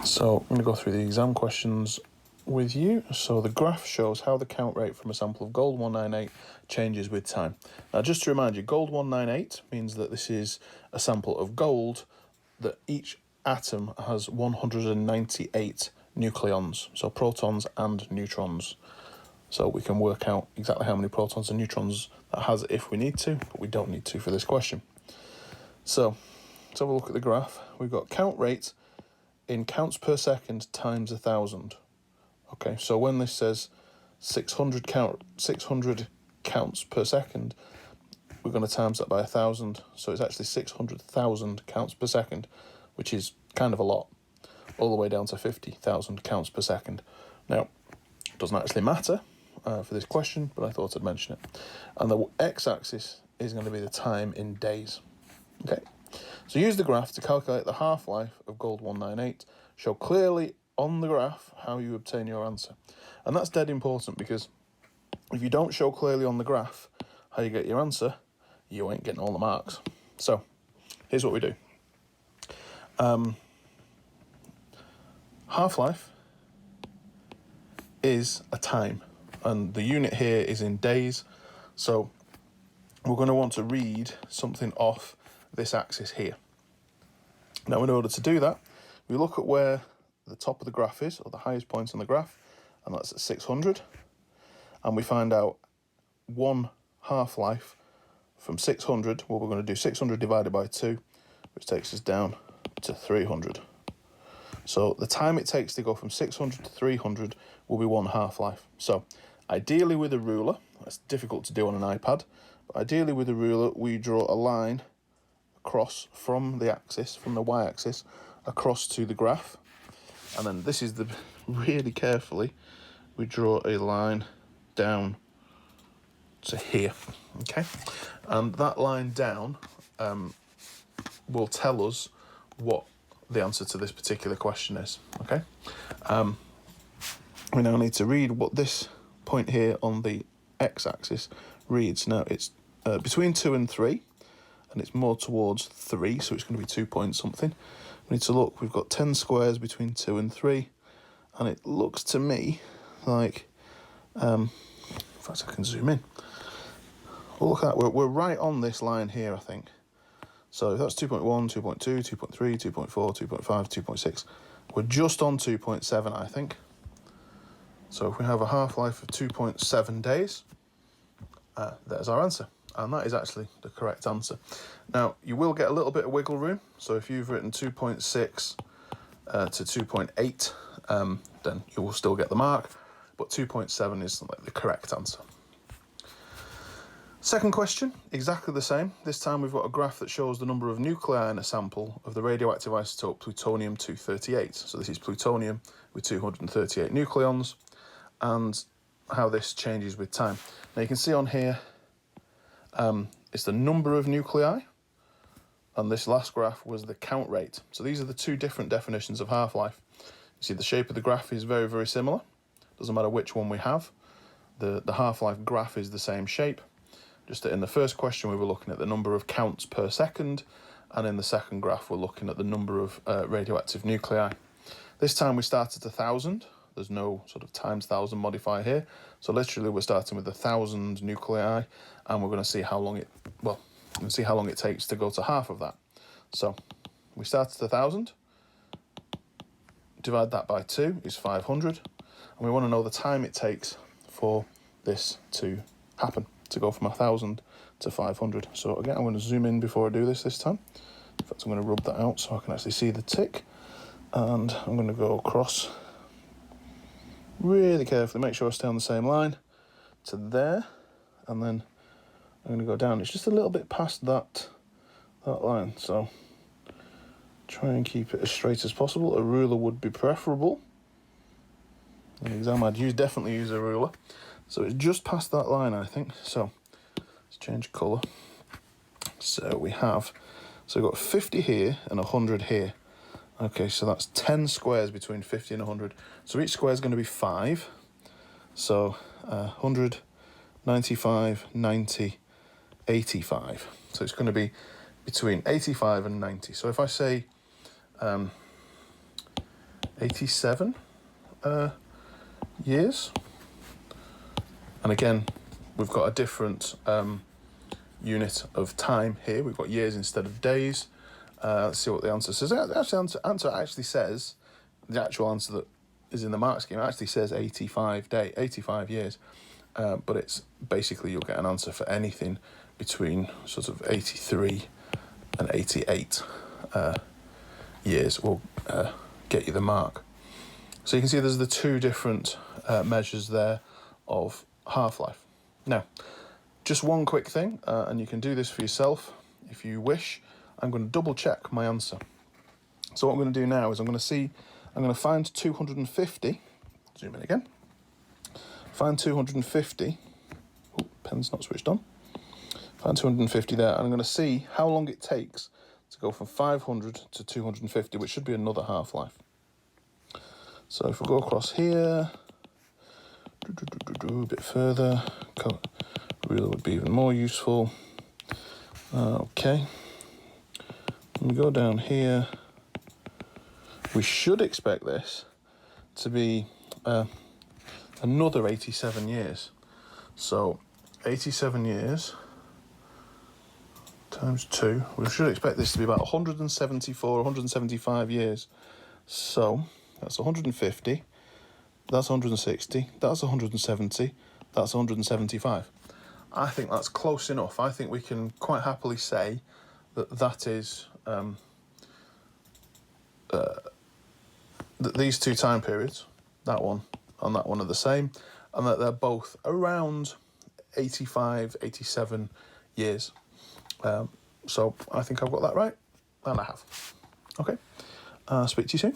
So I'm going to go through the exam questions with you. So the graph shows how the count rate from a sample of gold 198 changes with time. Now, just to remind you, gold 198 means that this is a sample of gold that each atom has 198 nucleons, so protons and neutrons. So we can work out exactly how many protons and neutrons that has if we need to, but we don't need to for this question. So let's have a look at the graph. We've got count rate in counts per second times 1,000. Okay, so when this says 600 counts per second, we're going to times that by 1,000. So it's actually 600,000 counts per second, which is kind of a lot, all the way down to 50,000 counts per second. Now, it doesn't actually matter for this question, but I thought I'd mention it. And the x-axis is going to be the time in days. Okay, so use the graph to calculate the half-life of gold 198. Show clearly on the graph how you obtain your answer. And that's dead important, because if you don't show clearly on the graph how you get your answer, you ain't getting all the marks. So here's what we do. Half-life is a time, and the unit here is in days. So we're going to want to read something off this axis here. Now, in order to do that, we look at where the top of the graph is, or the highest point on the graph, and that's at 600. And we find out one half-life from 600. Well, we're going to do 600 divided by 2, which takes us down to 300. So the time it takes to go from 600 to 300 will be one half-life. So ideally with a ruler, that's difficult to do on an iPad, but ideally with a ruler, we draw a line across from the axis, from the y-axis, across to the graph. And then this is the, really carefully, we draw a line down to here, okay? And that line down will tell us what the answer to this particular question is, okay? We now need to read what this point here on the x-axis reads. Now, it's between 2 and 3, and it's more towards 3, so it's going to be 2 point something. We need to look, we've got 10 squares between 2 and 3, and it looks to me like, in fact I can zoom in. Well, look at that, we're right on this line here, I think. So that's 2.1, 2.2, 2.3, 2.4, 2.5, 2.6. We're just on 2.7, I think. So if we have a half-life of 2.7 days, there's our answer. And that is actually the correct answer. Now, you will get a little bit of wiggle room. So if you've written 2.6 to 2.8, then you will still get the mark. But 2.7 is like the correct answer. Second question, exactly the same. This time we've got a graph that shows the number of nuclei in a sample of the radioactive isotope plutonium-238. So this is plutonium with 238 nucleons, and how this changes with time. Now you can see on here, it's the number of nuclei, and this last graph was the count rate. So these are the two different definitions of half-life. You see the shape of the graph is very, very similar. Doesn't matter which one we have. The half-life graph is the same shape. Just that in the first question, we were looking at the number of counts per second, and in the second graph, we're looking at the number of radioactive nuclei. This time we started at 1,000. There's no sort of times 1,000 modifier here. So literally, we're starting with 1,000 nuclei, and we're going to see how long it takes to go to half of that. So we start at 1,000. Divide that by 2 is 500, and we want to know the time it takes for this to happen, to go from 1,000 to 500. So again, I'm going to zoom in before I do this time. In fact, I'm going to rub that out so I can actually see the tick. And I'm going to go across really carefully, make sure I stay on the same line to there. And then I'm going to go down. It's just a little bit past that line. So try and keep it as straight as possible. A ruler would be preferable. In the exam, I'd definitely use a ruler. So it's just past that line, I think. So let's change colour. So we've got 50 here and 100 here. Okay, so that's 10 squares between 50 and 100. So each square is going to be 5. So 100, 95, 90, 85. So it's going to be between 85 and 90. So if I say 87 years. And again, we've got a different unit of time here. We've got years instead of days. Let's see what the answer says. The answer actually says, the actual answer that is in the mark scheme actually says 85 years. But it's basically, you'll get an answer for anything between sort of 83 and 88 years will get you the mark. So you can see there's the two different measures there of half-life. Now, just one quick thing, and you can do this for yourself if you wish. I'm going to double check my answer. So what I'm going to do now is I'm going to find 250, zoom in again, find 250, oh, pen's not switched on, find 250 there, and I'm going to see how long it takes to go from 500 to 250, which should be another half-life. So if we go across here, a bit further, ruler would be even more useful. Okay, we go down here. We should expect this to be another 87 years. So 87 years times 2. We should expect this to be about 174, 175 years. So that's 150. That's 160, that's 170, that's 175. I think that's close enough. I think we can quite happily say that that is, that these two time periods, that one and that one, are the same, and that they're both around 85, 87 years. So I think I've got that right, and I have. Okay, speak to you soon.